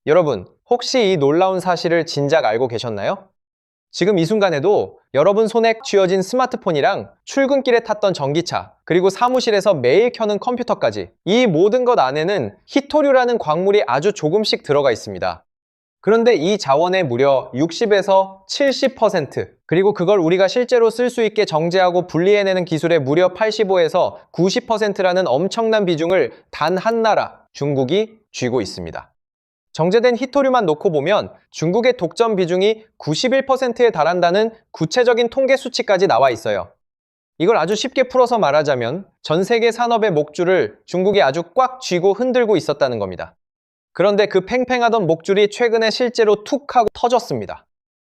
여러분, 혹시 이 놀라운 사실을 진작 알고 계셨나요? 지금 이 순간에도 여러분 손에 쥐어진 스마트폰이랑 출근길에 탔던 전기차, 그리고 사무실에서 매일 켜는 컴퓨터까지 이 모든 것 안에는 히토류라는 광물이 아주 조금씩 들어가 있습니다. 그런데 이 자원의 무려 60에서 70%, 그리고 그걸 우리가 실제로 쓸 수 있게 정제하고 분리해내는 기술의 무려 85에서 90%라는 엄청난 비중을 단 한 나라, 중국이 쥐고 있습니다. 정제된 히토류만 놓고 보면 중국의 독점 비중이 91%에 달한다는 구체적인 통계 수치까지 나와 있어요. 이걸 아주 쉽게 풀어서 말하자면 전 세계 산업의 목줄을 중국이 아주 꽉 쥐고 흔들고 있었다는 겁니다. 그런데 그 팽팽하던 목줄이 최근에 실제로 툭 하고 터졌습니다.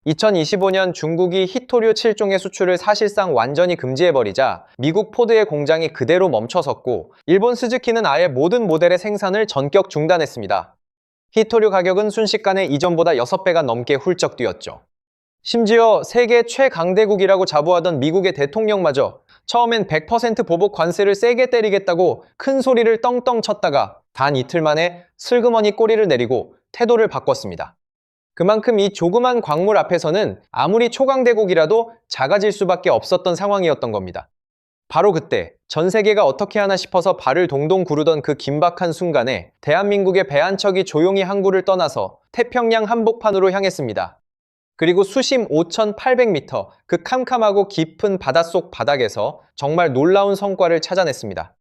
2025년 중국이 히토류 7종의 수출을 사실상 완전히 금지해버리자 미국 포드의 공장이 그대로 멈춰섰고 일본 스즈키는 아예 모든 모델의 생산을 전격 중단했습니다. 히토류 가격은 순식간에 이전보다 6배가 넘게 훌쩍 뛰었죠. 심지어 세계 최강대국이라고 자부하던 미국의 대통령마저 처음엔 100% 보복 관세를 세게 때리겠다고 큰 소리를 떵떵 쳤다가 단 이틀 만에 슬그머니 꼬리를 내리고 태도를 바꿨습니다. 그만큼 이 조그만 광물 앞에서는 아무리 초강대국이라도 작아질 수밖에 없었던 상황이었던 겁니다. 바로 그때 전 세계가 어떻게 하나 싶어서 발을 동동 구르던 그 긴박한 순간에 대한민국의 배 한 척이 조용히 항구를 떠나서 태평양 한복판으로 향했습니다. 그리고 수심 5,800m 그 캄캄하고 깊은 바닷속 바닥에서 정말 놀라운 성과를 찾아냈습니다.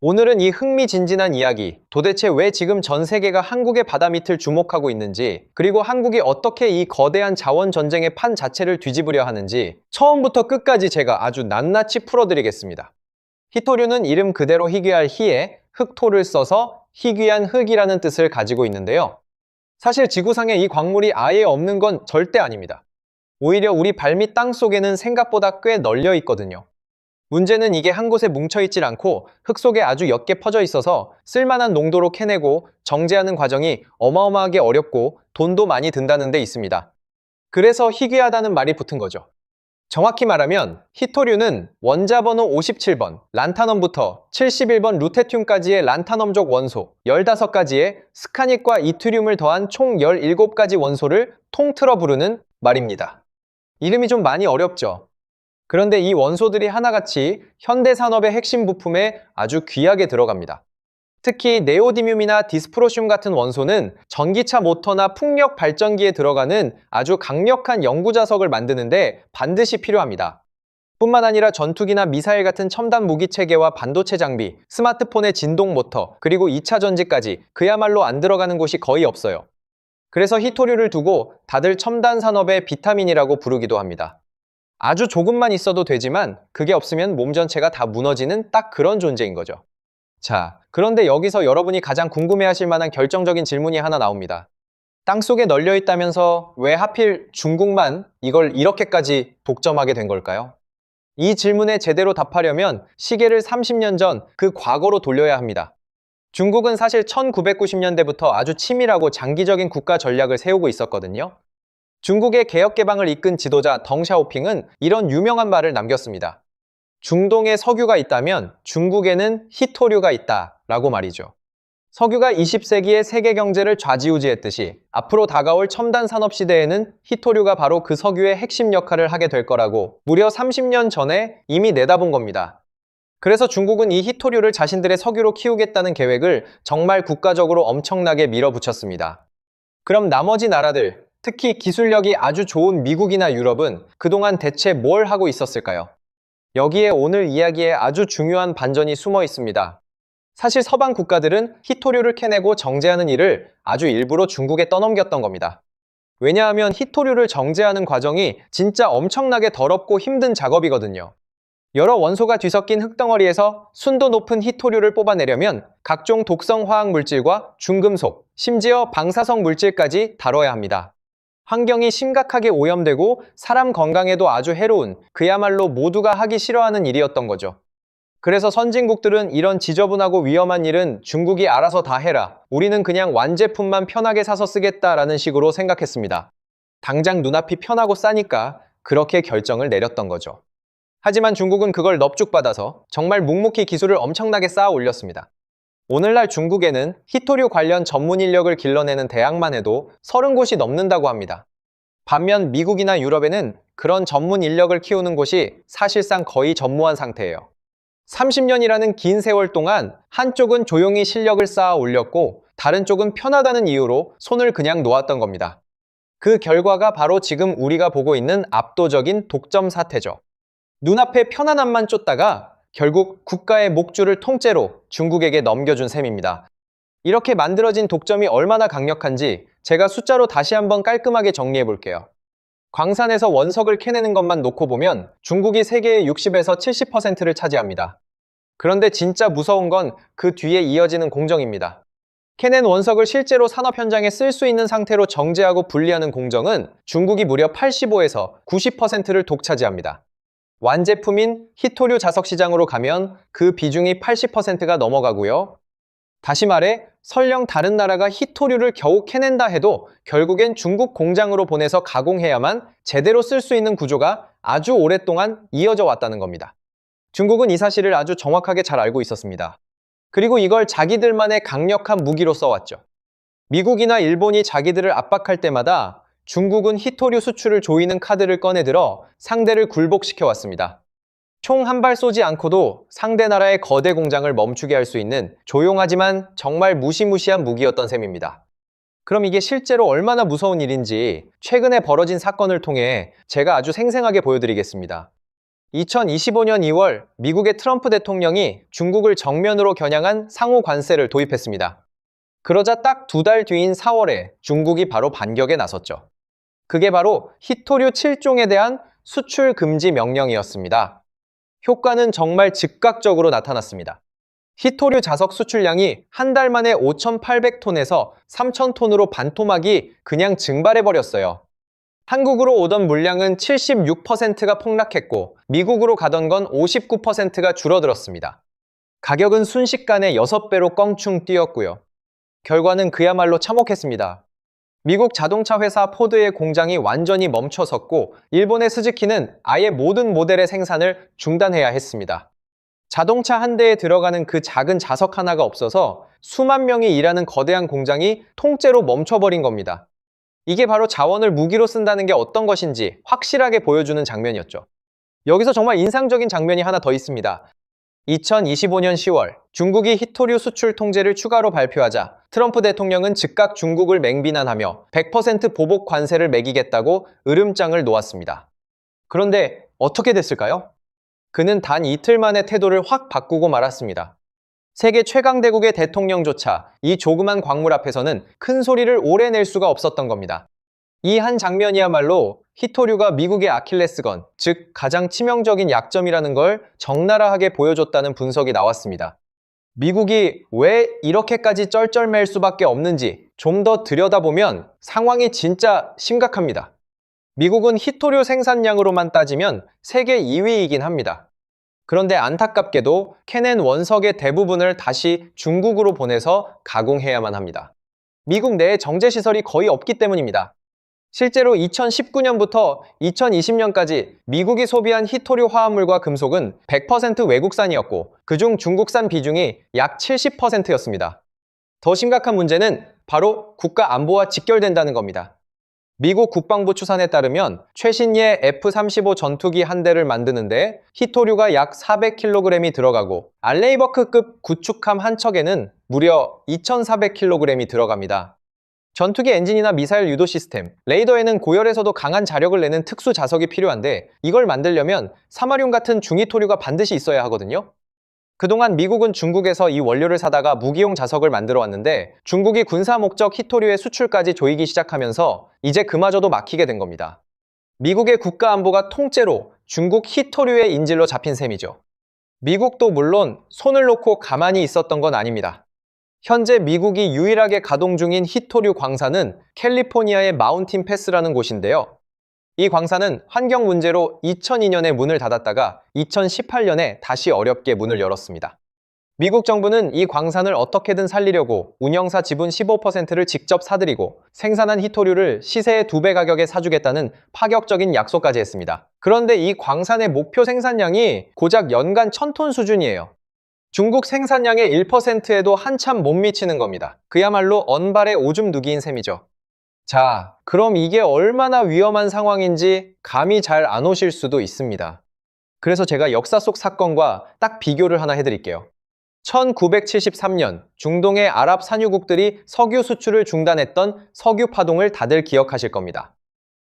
오늘은 이 흥미진진한 이야기, 도대체 왜 지금 전 세계가 한국의 바다 밑을 주목하고 있는지, 그리고 한국이 어떻게 이 거대한 자원 전쟁의 판 자체를 뒤집으려 하는지 처음부터 끝까지 제가 아주 낱낱이 풀어드리겠습니다. 히토류는 이름 그대로 희귀할 희에 흑토를 써서 희귀한 흙이라는 뜻을 가지고 있는데요. 사실 지구상에 이 광물이 아예 없는 건 절대 아닙니다. 오히려 우리 발밑 땅 속에는 생각보다 꽤 널려 있거든요. 문제는 이게 한 곳에 뭉쳐있질 않고 흙 속에 아주 옅게 퍼져 있어서 쓸만한 농도로 캐내고 정제하는 과정이 어마어마하게 어렵고 돈도 많이 든다는 데 있습니다. 그래서 희귀하다는 말이 붙은 거죠. 정확히 말하면 히토류는 원자 번호 57번 란타넘부터 71번 루테튬까지의 란타넘족 원소 15가지의 스카닉과 이트륨을 더한 총 17가지 원소를 통틀어 부르는 말입니다. 이름이 좀 많이 어렵죠? 그런데 이 원소들이 하나같이 현대산업의 핵심 부품에 아주 귀하게 들어갑니다. 특히 네오디뮴이나 디스프로슘 같은 원소는 전기차 모터나 풍력 발전기에 들어가는 아주 강력한 연구자석을 만드는데 반드시 필요합니다. 뿐만 아니라 전투기나 미사일 같은 첨단 무기 체계와 반도체 장비, 스마트폰의 진동 모터, 그리고 2차 전지까지 그야말로 안 들어가는 곳이 거의 없어요. 그래서 히토류를 두고 다들 첨단 산업의 비타민이라고 부르기도 합니다. 아주 조금만 있어도 되지만 그게 없으면 몸 전체가 다 무너지는 딱 그런 존재인 거죠. 자, 그런데 여기서 여러분이 가장 궁금해하실 만한 결정적인 질문이 하나 나옵니다. 땅속에 널려 있다면서 왜 하필 중국만 이걸 이렇게까지 독점하게 된 걸까요? 이 질문에 제대로 답하려면 시계를 30년 전 그 과거로 돌려야 합니다. 중국은 사실 1990년대부터 아주 치밀하고 장기적인 국가 전략을 세우고 있었거든요. 중국의 개혁 개방을 이끈 지도자 덩샤오핑은 이런 유명한 말을 남겼습니다. 중동에 석유가 있다면 중국에는 히토류가 있다 라고 말이죠. 석유가 20세기의 세계 경제를 좌지우지했듯이 앞으로 다가올 첨단 산업 시대에는 히토류가 바로 그 석유의 핵심 역할을 하게 될 거라고 무려 30년 전에 이미 내다본 겁니다. 그래서 중국은 이 히토류를 자신들의 석유로 키우겠다는 계획을 정말 국가적으로 엄청나게 밀어붙였습니다. 그럼 나머지 나라들, 특히 기술력이 아주 좋은 미국이나 유럽은 그동안 대체 뭘 하고 있었을까요? 여기에 오늘 이야기에 아주 중요한 반전이 숨어 있습니다. 사실 서방 국가들은 히토류를 캐내고 정제하는 일을 아주 일부러 중국에 떠넘겼던 겁니다. 왜냐하면 히토류를 정제하는 과정이 진짜 엄청나게 더럽고 힘든 작업이거든요. 여러 원소가 뒤섞인 흙덩어리에서 순도 높은 히토류를 뽑아내려면 각종 독성 화학 물질과 중금속, 심지어 방사성 물질까지 다뤄야 합니다. 환경이 심각하게 오염되고 사람 건강에도 아주 해로운 그야말로 모두가 하기 싫어하는 일이었던 거죠. 그래서 선진국들은 이런 지저분하고 위험한 일은 중국이 알아서 다 해라. 우리는 그냥 완제품만 편하게 사서 쓰겠다라는 식으로 생각했습니다. 당장 눈앞이 편하고 싸니까 그렇게 결정을 내렸던 거죠. 하지만 중국은 그걸 넙죽받아서 정말 묵묵히 기술을 엄청나게 쌓아 올렸습니다. 오늘날 중국에는 히토류 관련 전문 인력을 길러내는 대학만 해도 30곳이 넘는다고 합니다. 반면 미국이나 유럽에는 그런 전문 인력을 키우는 곳이 사실상 거의 전무한 상태예요. 30년이라는 긴 세월 동안 한쪽은 조용히 실력을 쌓아 올렸고 다른 쪽은 편하다는 이유로 손을 그냥 놓았던 겁니다. 그 결과가 바로 지금 우리가 보고 있는 압도적인 독점 사태죠. 눈앞에 편안함만 쫓다가 결국 국가의 목줄을 통째로 중국에게 넘겨준 셈입니다. 이렇게 만들어진 독점이 얼마나 강력한지 제가 숫자로 다시 한번 깔끔하게 정리해 볼게요. 광산에서 원석을 캐내는 것만 놓고 보면 중국이 세계의 60에서 70%를 차지합니다. 그런데 진짜 무서운 건 그 뒤에 이어지는 공정입니다. 캐낸 원석을 실제로 산업 현장에 쓸 수 있는 상태로 정제하고 분리하는 공정은 중국이 무려 85에서 90%를 독차지합니다. 완제품인 히토류 자석 시장으로 가면 그 비중이 80%가 넘어가고요. 다시 말해 설령 다른 나라가 히토류를 겨우 캐낸다 해도 결국엔 중국 공장으로 보내서 가공해야만 제대로 쓸 수 있는 구조가 아주 오랫동안 이어져 왔다는 겁니다. 중국은 이 사실을 아주 정확하게 잘 알고 있었습니다. 그리고 이걸 자기들만의 강력한 무기로 써왔죠. 미국이나 일본이 자기들을 압박할 때마다 중국은 히토류 수출을 조이는 카드를 꺼내들어 상대를 굴복시켜 왔습니다. 총 한 발 쏘지 않고도 상대 나라의 거대 공장을 멈추게 할 수 있는 조용하지만 정말 무시무시한 무기였던 셈입니다. 그럼 이게 실제로 얼마나 무서운 일인지 최근에 벌어진 사건을 통해 제가 아주 생생하게 보여드리겠습니다. 2025년 2월 미국의 트럼프 대통령이 중국을 정면으로 겨냥한 상호 관세를 도입했습니다. 그러자 딱 2달 뒤인 4월에 중국이 바로 반격에 나섰죠. 그게 바로 히토류 7종에 대한 수출 금지 명령이었습니다. 효과는 정말 즉각적으로 나타났습니다. 히토류 자석 수출량이 한 달 만에 5,800톤에서 3,000톤으로 반토막이 그냥 증발해버렸어요. 한국으로 오던 물량은 76%가 폭락했고 미국으로 가던 건 59%가 줄어들었습니다. 가격은 순식간에 6배로 껑충 뛰었고요. 결과는 그야말로 참혹했습니다. 미국 자동차 회사 포드의 공장이 완전히 멈춰섰고 일본의 스즈키는 아예 모든 모델의 생산을 중단해야 했습니다. 자동차 한 대에 들어가는 그 작은 자석 하나가 없어서 수만 명이 일하는 거대한 공장이 통째로 멈춰버린 겁니다. 이게 바로 자원을 무기로 쓴다는 게 어떤 것인지 확실하게 보여주는 장면이었죠. 여기서 정말 인상적인 장면이 하나 더 있습니다. 2025년 10월 중국이 히토류 수출 통제를 추가로 발표하자 트럼프 대통령은 즉각 중국을 맹비난하며 100% 보복 관세를 매기겠다고 으름장을 놓았습니다. 그런데 어떻게 됐을까요? 그는 단 이틀 만에 태도를 확 바꾸고 말았습니다. 세계 최강대국의 대통령조차 이 조그만 광물 앞에서는 큰 소리를 오래 낼 수가 없었던 겁니다. 이 한 장면이야말로 히토류가 미국의 아킬레스건, 즉 가장 치명적인 약점이라는 걸 적나라하게 보여줬다는 분석이 나왔습니다. 미국이 왜 이렇게까지 쩔쩔맬 수밖에 없는지 좀 더 들여다보면 상황이 진짜 심각합니다. 미국은 히토류 생산량으로만 따지면 세계 2위이긴 합니다. 그런데 안타깝게도 캐낸 원석의 대부분을 다시 중국으로 보내서 가공해야만 합니다. 미국 내에 정제시설이 거의 없기 때문입니다. 실제로 2019년부터 2020년까지 미국이 소비한 히토류 화합물과 금속은 100% 외국산이었고 그중 중국산 비중이 약 70%였습니다. 더 심각한 문제는 바로 국가 안보와 직결된다는 겁니다. 미국 국방부 추산에 따르면 최신의 F-35 전투기 한 대를 만드는데 히토류가 약 400kg이 들어가고 알레이버크급 구축함 한 척에는 무려 2,400kg이 들어갑니다. 전투기 엔진이나 미사일 유도 시스템, 레이더에는 고열에서도 강한 자력을 내는 특수 자석이 필요한데 이걸 만들려면 사마륨 같은 중히토류가 반드시 있어야 하거든요. 그동안 미국은 중국에서 이 원료를 사다가 무기용 자석을 만들어 왔는데 중국이 군사 목적 히토류의 수출까지 조이기 시작하면서 이제 그마저도 막히게 된 겁니다. 미국의 국가 안보가 통째로 중국 히토류의 인질로 잡힌 셈이죠. 미국도 물론 손을 놓고 가만히 있었던 건 아닙니다. 현재 미국이 유일하게 가동 중인 히토류 광산은 캘리포니아의 마운틴 패스라는 곳인데요. 이 광산은 환경 문제로 2002년에 문을 닫았다가 2018년에 다시 어렵게 문을 열었습니다. 미국 정부는 이 광산을 어떻게든 살리려고 운영사 지분 15%를 직접 사들이고 생산한 히토류를 시세의 2배 가격에 사주겠다는 파격적인 약속까지 했습니다. 그런데 이 광산의 목표 생산량이 고작 연간 1,000톤 수준이에요. 중국 생산량의 1%에도 한참 못 미치는 겁니다. 그야말로 언발의 오줌 누기인 셈이죠. 자, 그럼 이게 얼마나 위험한 상황인지 감이 잘 안 오실 수도 있습니다. 그래서 제가 역사 속 사건과 딱 비교를 하나 해드릴게요. 1973년 중동의 아랍 산유국들이 석유 수출을 중단했던 석유 파동을 다들 기억하실 겁니다.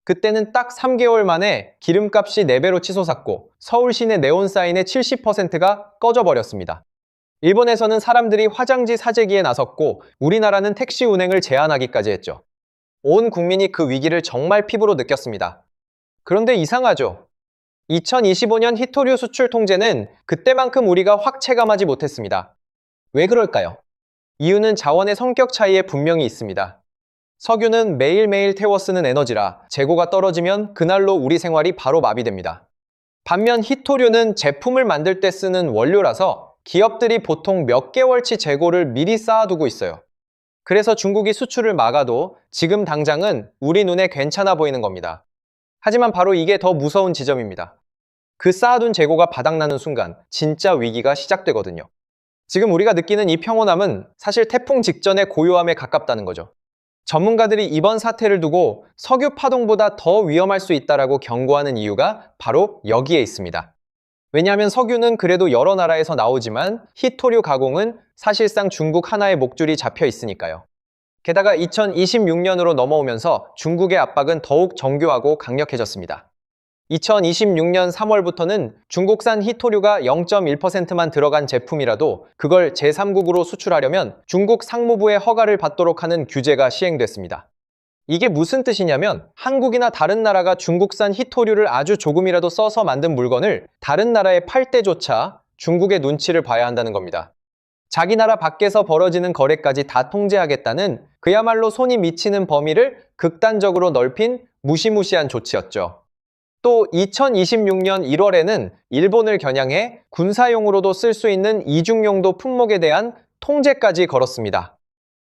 그때는 딱 3개월 만에 기름값이 4배로 치솟았고 서울 시내 네온 사인의 70%가 꺼져버렸습니다. 일본에서는 사람들이 화장지 사재기에 나섰고 우리나라는 택시 운행을 제한하기까지 했죠. 온 국민이 그 위기를 정말 피부로 느꼈습니다. 그런데 이상하죠? 2025년 히토류 수출 통제는 그때만큼 우리가 확 체감하지 못했습니다. 왜 그럴까요? 이유는 자원의 성격 차이에 분명히 있습니다. 석유는 매일매일 태워 쓰는 에너지라 재고가 떨어지면 그날로 우리 생활이 바로 마비됩니다. 반면 히토류는 제품을 만들 때 쓰는 원료라서 기업들이 보통 몇 개월치 재고를 미리 쌓아두고 있어요. 그래서 중국이 수출을 막아도 지금 당장은 우리 눈에 괜찮아 보이는 겁니다. 하지만 바로 이게 더 무서운 지점입니다. 그 쌓아둔 재고가 바닥나는 순간 진짜 위기가 시작되거든요. 지금 우리가 느끼는 이 평온함은 사실 태풍 직전의 고요함에 가깝다는 거죠. 전문가들이 이번 사태를 두고 석유 파동보다 더 위험할 수 있다라고 경고하는 이유가 바로 여기에 있습니다. 왜냐하면 석유는 그래도 여러 나라에서 나오지만 히토류 가공은 사실상 중국 하나의 목줄이 잡혀 있으니까요. 게다가 2026년으로 넘어오면서 중국의 압박은 더욱 정교하고 강력해졌습니다. 2026년 3월부터는 중국산 히토류가 0.1%만 들어간 제품이라도 그걸 제3국으로 수출하려면 중국 상무부의 허가를 받도록 하는 규제가 시행됐습니다. 이게 무슨 뜻이냐면 한국이나 다른 나라가 중국산 히토류를 아주 조금이라도 써서 만든 물건을 다른 나라에 팔 때조차 중국의 눈치를 봐야 한다는 겁니다. 자기 나라 밖에서 벌어지는 거래까지 다 통제하겠다는 그야말로 손이 미치는 범위를 극단적으로 넓힌 무시무시한 조치였죠. 또 2026년 1월에는 일본을 겨냥해 군사용으로도 쓸 수 있는 이중용도 품목에 대한 통제까지 걸었습니다.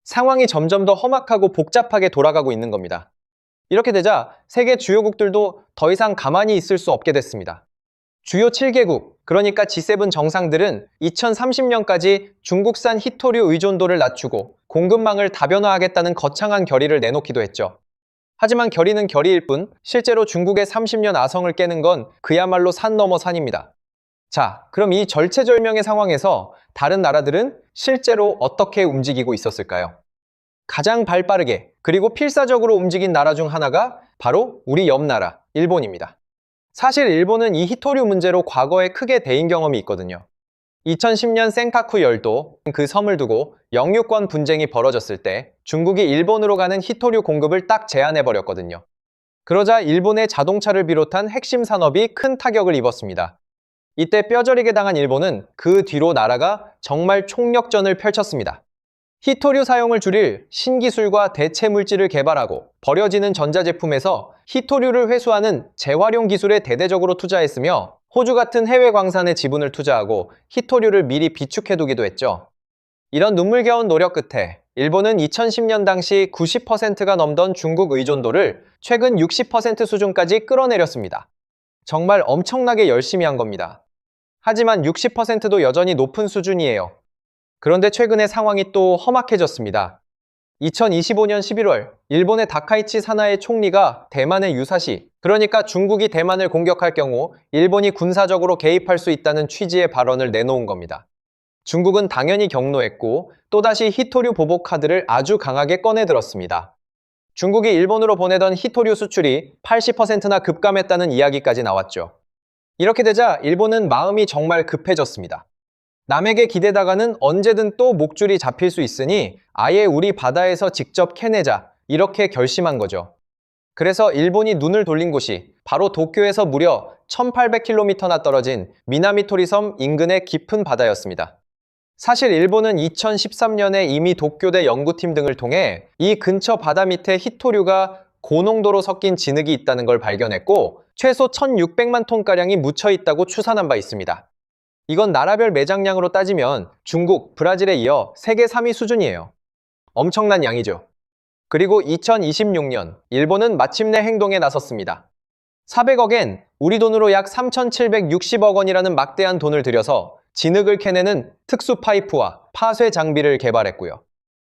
상황이 점점 더 험악하고 복잡하게 돌아가고 있는 겁니다. 이렇게 되자 세계 주요국들도 더 이상 가만히 있을 수 없게 됐습니다. 주요 7개국, 그러니까 G7 정상들은 2030년까지 중국산 히토류 의존도를 낮추고 공급망을 다변화하겠다는 거창한 결의를 내놓기도 했죠. 하지만 결의는 결의일 뿐 실제로 중국의 30년 아성을 깨는 건 그야말로 산 넘어 산입니다. 자, 그럼 이 절체절명의 상황에서 다른 나라들은 실제로 어떻게 움직이고 있었을까요? 가장 발빠르게 그리고 필사적으로 움직인 나라 중 하나가 바로 우리 옆 나라, 일본입니다. 사실 일본은 이 히토류 문제로 과거에 크게 대인 경험이 있거든요. 2010년 센카쿠 열도, 그 섬을 두고 영유권 분쟁이 벌어졌을 때 중국이 일본으로 가는 히토류 공급을 딱 제한해버렸거든요. 그러자 일본의 자동차를 비롯한 핵심 산업이 큰 타격을 입었습니다. 이때 뼈저리게 당한 일본은 그 뒤로 나라가 정말 총력전을 펼쳤습니다. 히토류 사용을 줄일 신기술과 대체 물질을 개발하고 버려지는 전자제품에서 히토류를 회수하는 재활용 기술에 대대적으로 투자했으며 호주 같은 해외 광산에 지분을 투자하고 히토류를 미리 비축해두기도 했죠. 이런 눈물겨운 노력 끝에 일본은 2010년 당시 90%가 넘던 중국 의존도를 최근 60% 수준까지 끌어내렸습니다. 정말 엄청나게 열심히 한 겁니다. 하지만 60%도 여전히 높은 수준이에요. 그런데 최근에 상황이 또 험악해졌습니다. 2025년 11월 일본의 다카이치 사나이 총리가 대만의 유사시, 그러니까 중국이 대만을 공격할 경우 일본이 군사적으로 개입할 수 있다는 취지의 발언을 내놓은 겁니다. 중국은 당연히 경로했고 또다시 히토류 보복 카드를 아주 강하게 꺼내들었습니다. 중국이 일본으로 보내던 히토류 수출이 80%나 급감했다는 이야기까지 나왔죠. 이렇게 되자 일본은 마음이 정말 급해졌습니다. 남에게 기대다가는 언제든 또 목줄이 잡힐 수 있으니 아예 우리 바다에서 직접 캐내자, 이렇게 결심한 거죠. 그래서 일본이 눈을 돌린 곳이 바로 도쿄에서 무려 1800km나 떨어진 미나미토리 섬 인근의 깊은 바다였습니다. 사실 일본은 2013년에 이미 도쿄대 연구팀 등을 통해 이 근처 바다 밑에 히토류가 고농도로 섞인 진흙이 있다는 걸 발견했고 최소 1600만 톤가량이 묻혀 있다고 추산한 바 있습니다. 이건 나라별 매장량으로 따지면 중국, 브라질에 이어 세계 3위 수준이에요. 엄청난 양이죠. 그리고 2026년 일본은 마침내 행동에 나섰습니다. 400억엔 우리 돈으로 약 3,760억 원이라는 막대한 돈을 들여서 진흙을 캐내는 특수 파이프와 파쇄 장비를 개발했고요.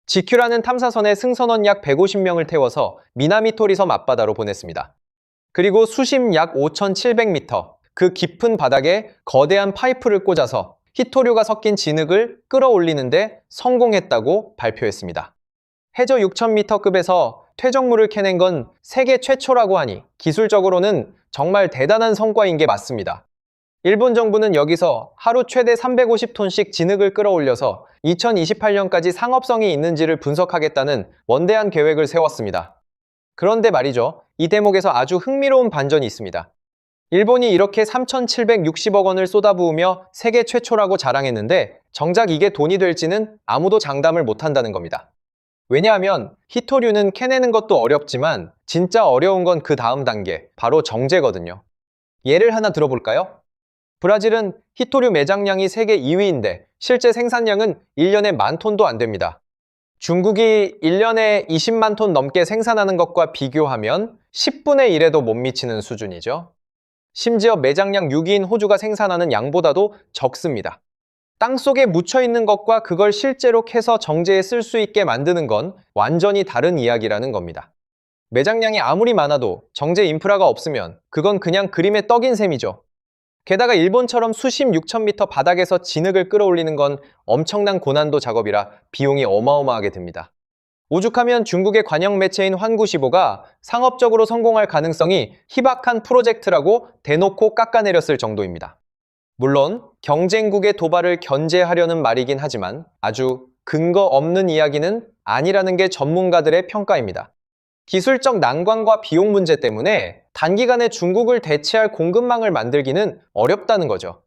GQ라는 탐사선에 승선원 약 150명을 태워서 미나미토리 섬 앞바다로 보냈습니다. 그리고 수심 약 5,700m, 그 깊은 바닥에 거대한 파이프를 꽂아서 히토류가 섞인 진흙을 끌어올리는데 성공했다고 발표했습니다. 해저 6,000m급에서 퇴적물을 캐낸 건 세계 최초라고 하니 기술적으로는 정말 대단한 성과인 게 맞습니다. 일본 정부는 여기서 하루 최대 350톤씩 진흙을 끌어올려서 2028년까지 상업성이 있는지를 분석하겠다는 원대한 계획을 세웠습니다. 그런데 말이죠. 이 대목에서 아주 흥미로운 반전이 있습니다. 일본이 이렇게 3,760억 원을 쏟아부으며 세계 최초라고 자랑했는데 정작 이게 돈이 될지는 아무도 장담을 못한다는 겁니다. 왜냐하면 히토류는 캐내는 것도 어렵지만 진짜 어려운 건 그 다음 단계, 바로 정제거든요. 예를 하나 들어볼까요? 브라질은 히토류 매장량이 세계 2위인데 실제 생산량은 1년에 10,000톤도 안 됩니다. 중국이 1년에 20만 톤 넘게 생산하는 것과 비교하면 10분의 1에도 못 미치는 수준이죠. 심지어 매장량 6위인 호주가 생산하는 양보다도 적습니다. 땅속에 묻혀있는 것과 그걸 실제로 캐서 정제에 쓸 수 있게 만드는 건 완전히 다른 이야기라는 겁니다. 매장량이 아무리 많아도 정제 인프라가 없으면 그건 그냥 그림의 떡인 셈이죠. 게다가 일본처럼 수심 6,000m 바닥에서 진흙을 끌어올리는 건 엄청난 고난도 작업이라 비용이 어마어마하게 듭니다. 오죽하면 중국의 관영 매체인 환구시보가 상업적으로 성공할 가능성이 희박한 프로젝트라고 대놓고 깎아내렸을 정도입니다. 물론 경쟁국의 도발을 견제하려는 말이긴 하지만 아주 근거 없는 이야기는 아니라는 게 전문가들의 평가입니다. 기술적 난관과 비용 문제 때문에 단기간에 중국을 대체할 공급망을 만들기는 어렵다는 거죠.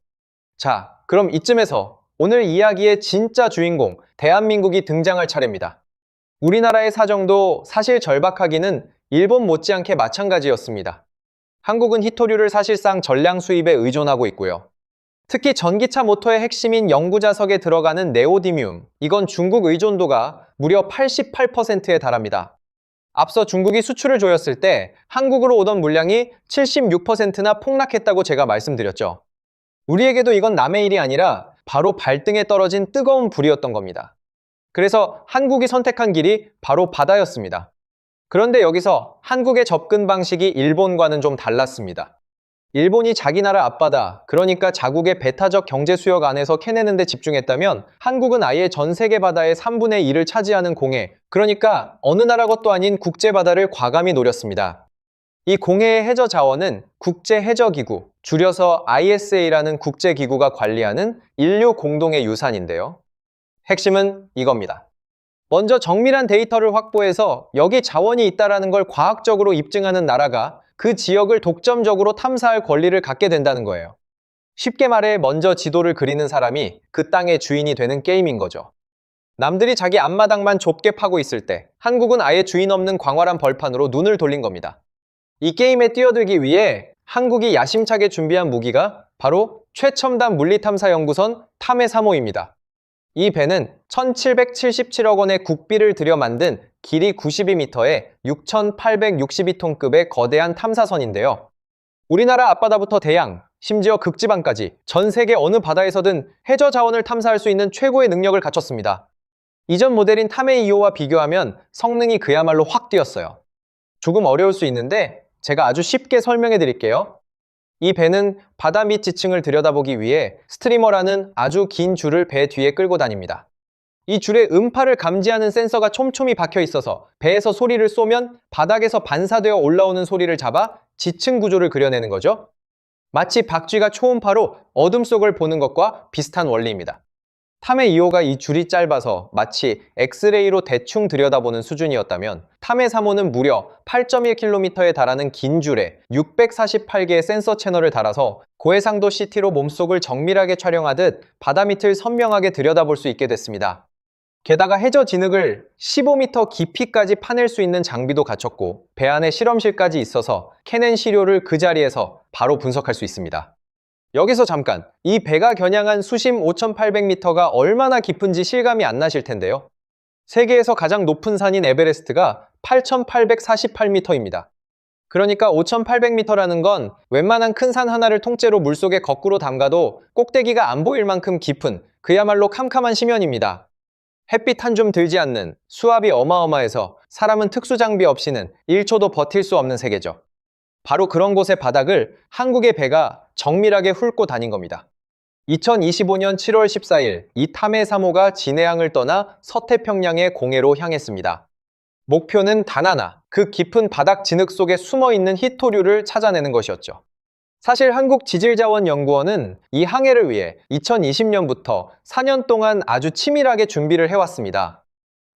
자, 그럼 이쯤에서 오늘 이야기의 진짜 주인공, 대한민국이 등장할 차례입니다. 우리나라의 사정도 사실 절박하기는 일본 못지않게 마찬가지였습니다. 한국은 히토류를 사실상 전량 수입에 의존하고 있고요. 특히 전기차 모터의 핵심인 연구자석에 들어가는 네오디뮴, 이건 중국 의존도가 무려 88%에 달합니다. 앞서 중국이 수출을 조였을 때 한국으로 오던 물량이 76%나 폭락했다고 제가 말씀드렸죠. 우리에게도 이건 남의 일이 아니라 바로 발등에 떨어진 뜨거운 불이었던 겁니다. 그래서 한국이 선택한 길이 바로 바다였습니다. 그런데 여기서 한국의 접근 방식이 일본과는 좀 달랐습니다. 일본이 자기 나라 앞바다, 그러니까 자국의 배타적 경제 수역 안에서 캐내는 데 집중했다면 한국은 아예 전 세계 바다의 3분의 1을 차지하는 공해, 그러니까 어느 나라 것도 아닌 국제바다를 과감히 노렸습니다. 이 공해의 해저 자원은 국제해저기구, 줄여서 ISA라는 국제기구가 관리하는 인류 공동의 유산인데요. 핵심은 이겁니다. 먼저 정밀한 데이터를 확보해서 여기 자원이 있다는 걸 과학적으로 입증하는 나라가 그 지역을 독점적으로 탐사할 권리를 갖게 된다는 거예요. 쉽게 말해 먼저 지도를 그리는 사람이 그 땅의 주인이 되는 게임인 거죠. 남들이 자기 앞마당만 좁게 파고 있을 때 한국은 아예 주인 없는 광활한 벌판으로 눈을 돌린 겁니다. 이 게임에 뛰어들기 위해 한국이 야심차게 준비한 무기가 바로 최첨단 물리탐사연구선 탐해3호입니다. 이 배는 1,777억 원의 국비를 들여 만든 길이 92m의 6,862톤급의 거대한 탐사선인데요. 우리나라 앞바다부터 대양, 심지어 극지방까지 전 세계 어느 바다에서든 해저 자원을 탐사할 수 있는 최고의 능력을 갖췄습니다. 이전 모델인 탐해2호와 비교하면 성능이 그야말로 확 뛰었어요. 조금 어려울 수 있는데 제가 아주 쉽게 설명해 드릴게요. 이 배는 바다 밑 지층을 들여다보기 위해 스트리머라는 아주 긴 줄을 배 뒤에 끌고 다닙니다. 이 줄에 음파를 감지하는 센서가 촘촘히 박혀 있어서 배에서 소리를 쏘면 바닥에서 반사되어 올라오는 소리를 잡아 지층 구조를 그려내는 거죠. 마치 박쥐가 초음파로 어둠 속을 보는 것과 비슷한 원리입니다. 탐해2호가 이 줄이 짧아서 마치 엑스레이로 대충 들여다보는 수준이었다면 탐해3호는 무려 8.1km에 달하는 긴 줄에 648개의 센서 채널을 달아서 고해상도 CT로 몸속을 정밀하게 촬영하듯 바다 밑을 선명하게 들여다볼 수 있게 됐습니다. 게다가 해저 진흙을 15m 깊이까지 파낼 수 있는 장비도 갖췄고 배 안에 실험실까지 있어서 캐낸 시료를 그 자리에서 바로 분석할 수 있습니다. 여기서 잠깐, 이 배가 겨냥한 수심 5,800m가 얼마나 깊은지 실감이 안 나실 텐데요. 세계에서 가장 높은 산인 에베레스트가 8,848m입니다. 그러니까 5,800m라는 건 웬만한 큰 산 하나를 통째로 물속에 거꾸로 담가도 꼭대기가 안 보일 만큼 깊은 그야말로 캄캄한 심연입니다. 햇빛 한 줌 들지 않는 수압이 어마어마해서 사람은 특수 장비 없이는 1초도 버틸 수 없는 세계죠. 바로 그런 곳의 바닥을 한국의 배가 정밀하게 훑고 다닌 겁니다. 2025년 7월 14일 이 탐해 3호가 진해항을 떠나 서태평양의 공해로 향했습니다. 목표는 단 하나, 그 깊은 바닥 진흙 속에 숨어있는 희토류를 찾아내는 것이었죠. 사실 한국지질자원연구원은 이 항해를 위해 2020년부터 4년 동안 아주 치밀하게 준비를 해왔습니다.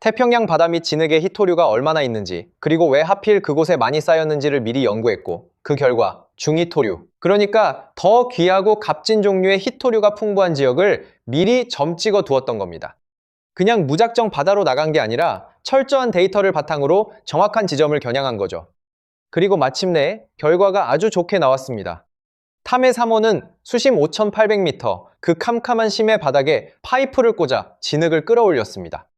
태평양 바다 및 진흙에 희토류가 얼마나 있는지, 그리고 왜 하필 그곳에 많이 쌓였는지를 미리 연구했고, 그 결과 중희토류, 그러니까 더 귀하고 값진 종류의 희토류가 풍부한 지역을 미리 점 찍어 두었던 겁니다. 그냥 무작정 바다로 나간 게 아니라 철저한 데이터를 바탕으로 정확한 지점을 겨냥한 거죠. 그리고 마침내 결과가 아주 좋게 나왔습니다. 탐해 3호는 수심 5,800m, 그 캄캄한 심해 바닥에 파이프를 꽂아 진흙을 끌어올렸습니다.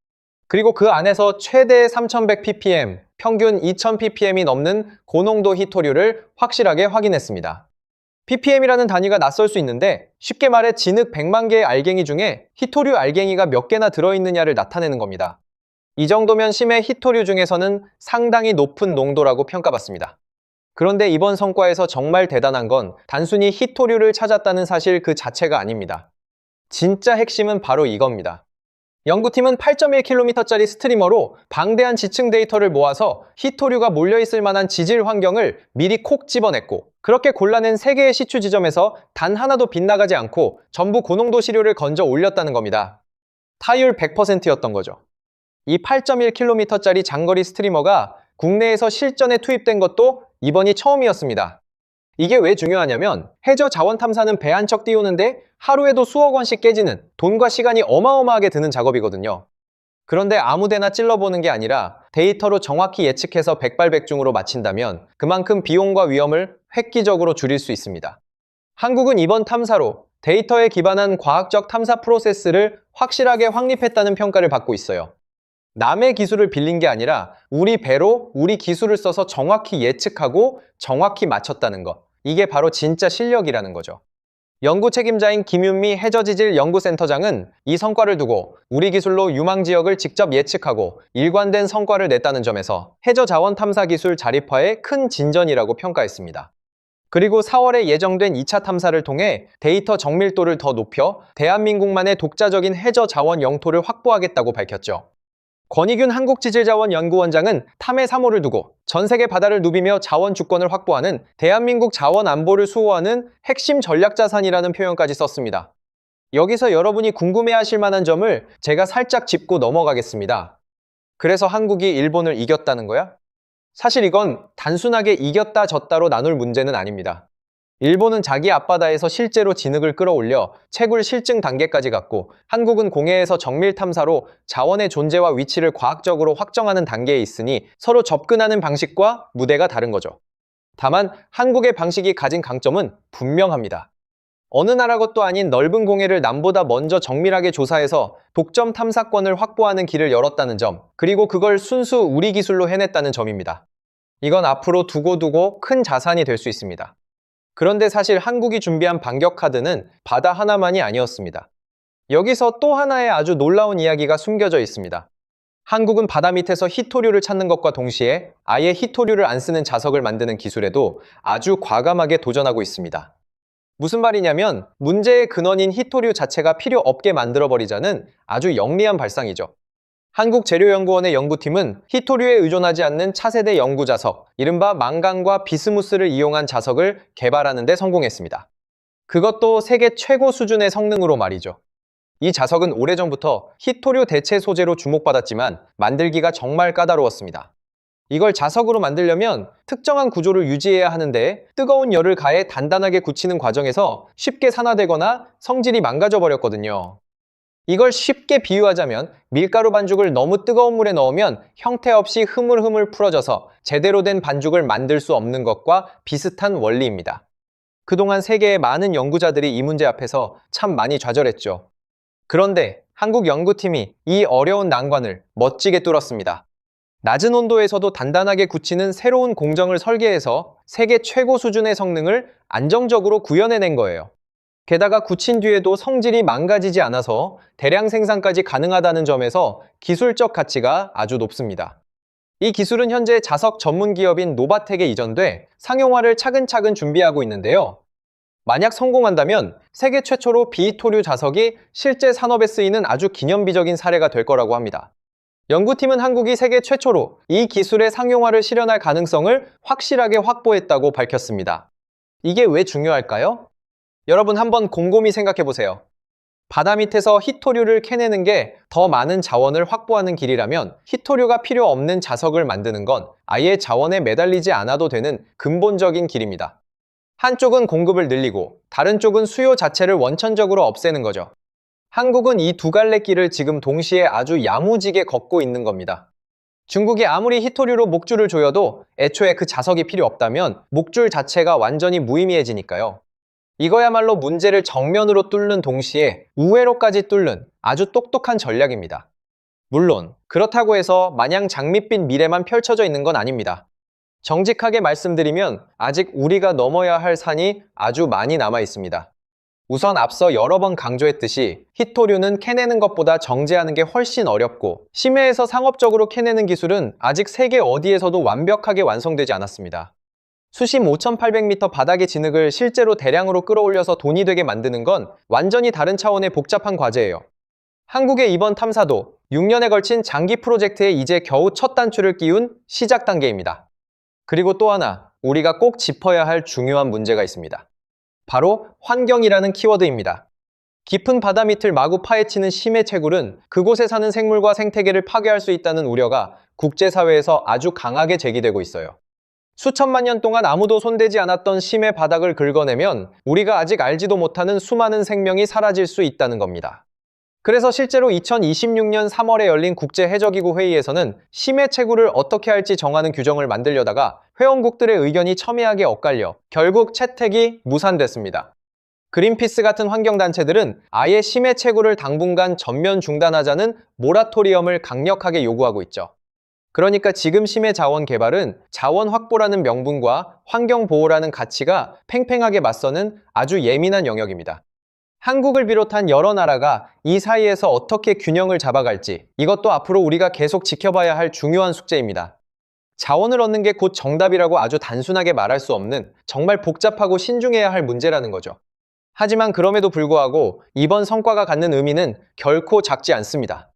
그리고 그 안에서 최대 3,100ppm, 평균 2,000ppm이 넘는 고농도 희토류를 확실하게 확인했습니다. ppm이라는 단위가 낯설 수 있는데 쉽게 말해 진흙 100만 개의 알갱이 중에 희토류 알갱이가 몇 개나 들어있느냐를 나타내는 겁니다. 이 정도면 심해 희토류 중에서는 상당히 높은 농도라고 평가받습니다. 그런데 이번 성과에서 정말 대단한 건 단순히 희토류를 찾았다는 사실 그 자체가 아닙니다. 진짜 핵심은 바로 이겁니다. 연구팀은 8.1km짜리 스트리머로 방대한 지층 데이터를 모아서 희토류가 몰려있을 만한 지질 환경을 미리 콕 집어냈고, 그렇게 골라낸 3개의 시추 지점에서 단 하나도 빗나가지 않고 전부 고농도 시료를 건져 올렸다는 겁니다. 타율 100%였던 거죠. 이 8.1km짜리 장거리 스트리머가 국내에서 실전에 투입된 것도 이번이 처음이었습니다. 이게 왜 중요하냐면 해저 자원 탐사는 배 한 척 띄우는데 하루에도 수억 원씩 깨지는 돈과 시간이 어마어마하게 드는 작업이거든요. 그런데 아무데나 찔러보는 게 아니라 데이터로 정확히 예측해서 백발백중으로 마친다면 그만큼 비용과 위험을 획기적으로 줄일 수 있습니다. 한국은 이번 탐사로 데이터에 기반한 과학적 탐사 프로세스를 확실하게 확립했다는 평가를 받고 있어요. 남의 기술을 빌린 게 아니라 우리 배로 우리 기술을 써서 정확히 예측하고 정확히 맞췄다는 것. 이게 바로 진짜 실력이라는 거죠. 연구 책임자인 김윤미 해저지질 연구센터장은 이 성과를 두고 우리 기술로 유망 지역을 직접 예측하고 일관된 성과를 냈다는 점에서 해저 자원 탐사 기술 자립화의 큰 진전이라고 평가했습니다. 그리고 4월에 예정된 2차 탐사를 통해 데이터 정밀도를 더 높여 대한민국만의 독자적인 해저 자원 영토를 확보하겠다고 밝혔죠. 권익윤 한국지질자원연구원장은 탐해 3호를 두고 전 세계 바다를 누비며 자원 주권을 확보하는 대한민국 자원 안보를 수호하는 핵심 전략 자산이라는 표현까지 썼습니다. 여기서 여러분이 궁금해하실 만한 점을 제가 살짝 짚고 넘어가겠습니다. 그래서 한국이 일본을 이겼다는 거야? 사실 이건 단순하게 이겼다 졌다로 나눌 문제는 아닙니다. 일본은 자기 앞바다에서 실제로 진흙을 끌어올려 채굴 실증 단계까지 갔고, 한국은 공해에서 정밀 탐사로 자원의 존재와 위치를 과학적으로 확정하는 단계에 있으니 서로 접근하는 방식과 무대가 다른 거죠. 다만 한국의 방식이 가진 강점은 분명합니다. 어느 나라 것도 아닌 넓은 공해를 남보다 먼저 정밀하게 조사해서 독점 탐사권을 확보하는 길을 열었다는 점, 그리고 그걸 순수 우리 기술로 해냈다는 점입니다. 이건 앞으로 두고두고 큰 자산이 될 수 있습니다. 그런데 사실 한국이 준비한 반격 카드는 바다 하나만이 아니었습니다. 여기서 또 하나의 아주 놀라운 이야기가 숨겨져 있습니다. 한국은 바다 밑에서 희토류를 찾는 것과 동시에 아예 희토류를 안 쓰는 자석을 만드는 기술에도 아주 과감하게 도전하고 있습니다. 무슨 말이냐면 문제의 근원인 희토류 자체가 필요 없게 만들어버리자는 아주 영리한 발상이죠. 한국재료연구원의 연구팀은 희토류에 의존하지 않는 차세대 연구 자석, 이른바 망간과 비스무스를 이용한 자석을 개발하는 데 성공했습니다. 그것도 세계 최고 수준의 성능으로 말이죠. 이 자석은 오래전부터 희토류 대체 소재로 주목받았지만 만들기가 정말 까다로웠습니다. 이걸 자석으로 만들려면 특정한 구조를 유지해야 하는데 뜨거운 열을 가해 단단하게 굳히는 과정에서 쉽게 산화되거나 성질이 망가져 버렸거든요. 이걸 쉽게 비유하자면 밀가루 반죽을 너무 뜨거운 물에 넣으면 형태 없이 흐물흐물 풀어져서 제대로 된 반죽을 만들 수 없는 것과 비슷한 원리입니다. 그동안 세계의 많은 연구자들이 이 문제 앞에서 참 많이 좌절했죠. 그런데 한국 연구팀이 이 어려운 난관을 멋지게 뚫었습니다. 낮은 온도에서도 단단하게 굳히는 새로운 공정을 설계해서 세계 최고 수준의 성능을 안정적으로 구현해낸 거예요. 게다가 굳힌 뒤에도 성질이 망가지지 않아서 대량 생산까지 가능하다는 점에서 기술적 가치가 아주 높습니다. 이 기술은 현재 자석 전문 기업인 노바텍에 이전돼 상용화를 차근차근 준비하고 있는데요. 만약 성공한다면 세계 최초로 비토류 자석이 실제 산업에 쓰이는 아주 기념비적인 사례가 될 거라고 합니다. 연구팀은 한국이 세계 최초로 이 기술의 상용화를 실현할 가능성을 확실하게 확보했다고 밝혔습니다. 이게 왜 중요할까요? 여러분 한번 곰곰이 생각해 보세요. 바다 밑에서 희토류를 캐내는 게 더 많은 자원을 확보하는 길이라면 희토류가 필요 없는 자석을 만드는 건 아예 자원에 매달리지 않아도 되는 근본적인 길입니다. 한쪽은 공급을 늘리고 다른 쪽은 수요 자체를 원천적으로 없애는 거죠. 한국은 이 두 갈래 길을 지금 동시에 아주 야무지게 걷고 있는 겁니다. 중국이 아무리 희토류로 목줄을 조여도 애초에 그 자석이 필요 없다면 목줄 자체가 완전히 무의미해지니까요. 이거야말로 문제를 정면으로 뚫는 동시에 우회로까지 뚫는 아주 똑똑한 전략입니다. 물론 그렇다고 해서 마냥 장밋빛 미래만 펼쳐져 있는 건 아닙니다. 정직하게 말씀드리면 아직 우리가 넘어야 할 산이 아주 많이 남아 있습니다. 우선 앞서 여러 번 강조했듯이 희토류는 캐내는 것보다 정제하는 게 훨씬 어렵고 심해에서 상업적으로 캐내는 기술은 아직 세계 어디에서도 완벽하게 완성되지 않았습니다. 수심 5,800m 바닥의 진흙을 실제로 대량으로 끌어올려서 돈이 되게 만드는 건 완전히 다른 차원의 복잡한 과제예요. 한국의 이번 탐사도 6년에 걸친 장기 프로젝트에 이제 겨우 첫 단추를 끼운 시작 단계입니다. 그리고 또 하나, 우리가 꼭 짚어야 할 중요한 문제가 있습니다. 바로 환경이라는 키워드입니다. 깊은 바다 밑을 마구 파헤치는 심해 채굴은 그곳에 사는 생물과 생태계를 파괴할 수 있다는 우려가 국제사회에서 아주 강하게 제기되고 있어요. 수천만 년 동안 아무도 손대지 않았던 심해 바닥을 긁어내면 우리가 아직 알지도 못하는 수많은 생명이 사라질 수 있다는 겁니다. 그래서 실제로 2026년 3월에 열린 국제해저기구 회의에서는 심해 채굴을 어떻게 할지 정하는 규정을 만들려다가 회원국들의 의견이 첨예하게 엇갈려 결국 채택이 무산됐습니다. 그린피스 같은 환경단체들은 아예 심해 채굴을 당분간 전면 중단하자는 모라토리엄을 강력하게 요구하고 있죠. 그러니까 지금 심해 자원 개발은 자원 확보라는 명분과 환경 보호라는 가치가 팽팽하게 맞서는 아주 예민한 영역입니다. 한국을 비롯한 여러 나라가 이 사이에서 어떻게 균형을 잡아갈지 이것도 앞으로 우리가 계속 지켜봐야 할 중요한 숙제입니다. 자원을 얻는 게 곧 정답이라고 아주 단순하게 말할 수 없는 정말 복잡하고 신중해야 할 문제라는 거죠. 하지만 그럼에도 불구하고 이번 성과가 갖는 의미는 결코 작지 않습니다.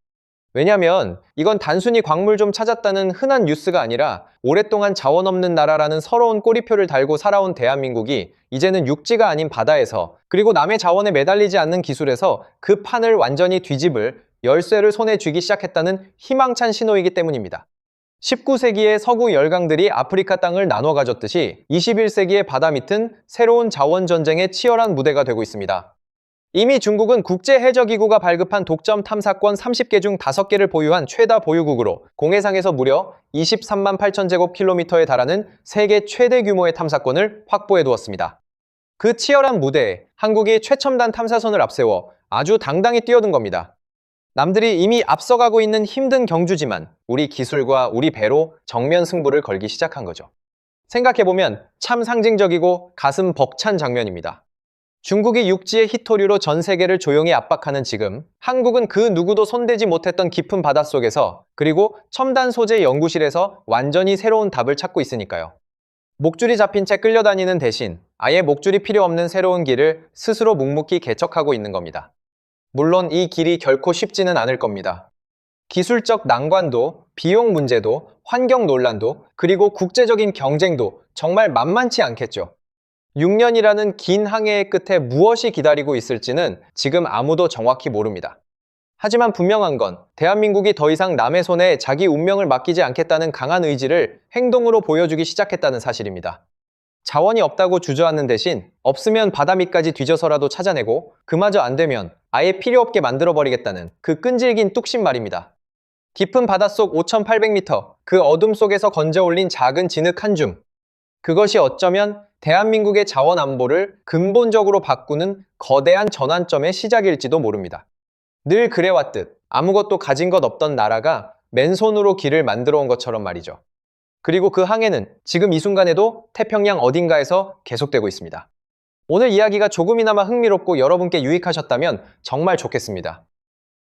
왜냐면 이건 단순히 광물 좀 찾았다는 흔한 뉴스가 아니라 오랫동안 자원 없는 나라라는 서러운 꼬리표를 달고 살아온 대한민국이 이제는 육지가 아닌 바다에서 그리고 남의 자원에 매달리지 않는 기술에서 그 판을 완전히 뒤집을 열쇠를 손에 쥐기 시작했다는 희망찬 신호이기 때문입니다. 19세기의 서구 열강들이 아프리카 땅을 나눠 가졌듯이 21세기의 바다 밑은 새로운 자원 전쟁의 치열한 무대가 되고 있습니다. 이미 중국은 국제해저기구가 발급한 독점 탐사권 30개 중 5개를 보유한 최다 보유국으로 공해상에서 무려 23만 8천 제곱킬로미터에 달하는 세계 최대 규모의 탐사권을 확보해 두었습니다. 그 치열한 무대에 한국이 최첨단 탐사선을 앞세워 아주 당당히 뛰어든 겁니다. 남들이 이미 앞서가고 있는 힘든 경주지만 우리 기술과 우리 배로 정면 승부를 걸기 시작한 거죠. 생각해보면 참 상징적이고 가슴 벅찬 장면입니다. 중국이 육지의 희토류로 전 세계를 조용히 압박하는 지금 한국은 그 누구도 손대지 못했던 깊은 바닷속에서 그리고 첨단 소재 연구실에서 완전히 새로운 답을 찾고 있으니까요. 목줄이 잡힌 채 끌려다니는 대신 아예 목줄이 필요 없는 새로운 길을 스스로 묵묵히 개척하고 있는 겁니다. 물론 이 길이 결코 쉽지는 않을 겁니다. 기술적 난관도, 비용 문제도, 환경 논란도, 그리고 국제적인 경쟁도 정말 만만치 않겠죠. 6년이라는 긴 항해의 끝에 무엇이 기다리고 있을지는 지금 아무도 정확히 모릅니다. 하지만 분명한 건 대한민국이 더 이상 남의 손에 자기 운명을 맡기지 않겠다는 강한 의지를 행동으로 보여주기 시작했다는 사실입니다. 자원이 없다고 주저하는 대신 없으면 바다 밑까지 뒤져서라도 찾아내고 그마저 안 되면 아예 필요 없게 만들어버리겠다는 그 끈질긴 뚝심 말입니다. 깊은 바닷속 5,800m, 그 어둠 속에서 건져 올린 작은 진흙 한 줌. 그것이 어쩌면 대한민국의 자원 안보를 근본적으로 바꾸는 거대한 전환점의 시작일지도 모릅니다. 늘 그래왔듯 아무것도 가진 것 없던 나라가 맨손으로 길을 만들어 온 것처럼 말이죠. 그리고 그 항해는 지금 이 순간에도 태평양 어딘가에서 계속되고 있습니다. 오늘 이야기가 조금이나마 흥미롭고 여러분께 유익하셨다면 정말 좋겠습니다.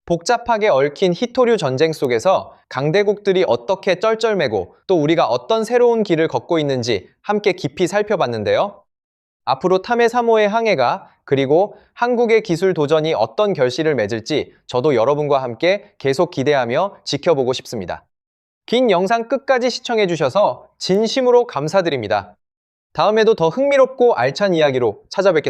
복잡하게 얽힌 히토류 전쟁 속에서 강대국들이 어떻게 쩔쩔매고 또 우리가 어떤 새로운 길을 걷고 있는지 함께 깊이 살펴봤는데요. 앞으로 탐해 3호의 항해가 그리고 한국의 기술 도전이 어떤 결실을 맺을지 저도 여러분과 함께 계속 기대하며 지켜보고 싶습니다. 긴 영상 끝까지 시청해주셔서 진심으로 감사드립니다. 다음에도 더 흥미롭고 알찬 이야기로 찾아뵙겠습니다.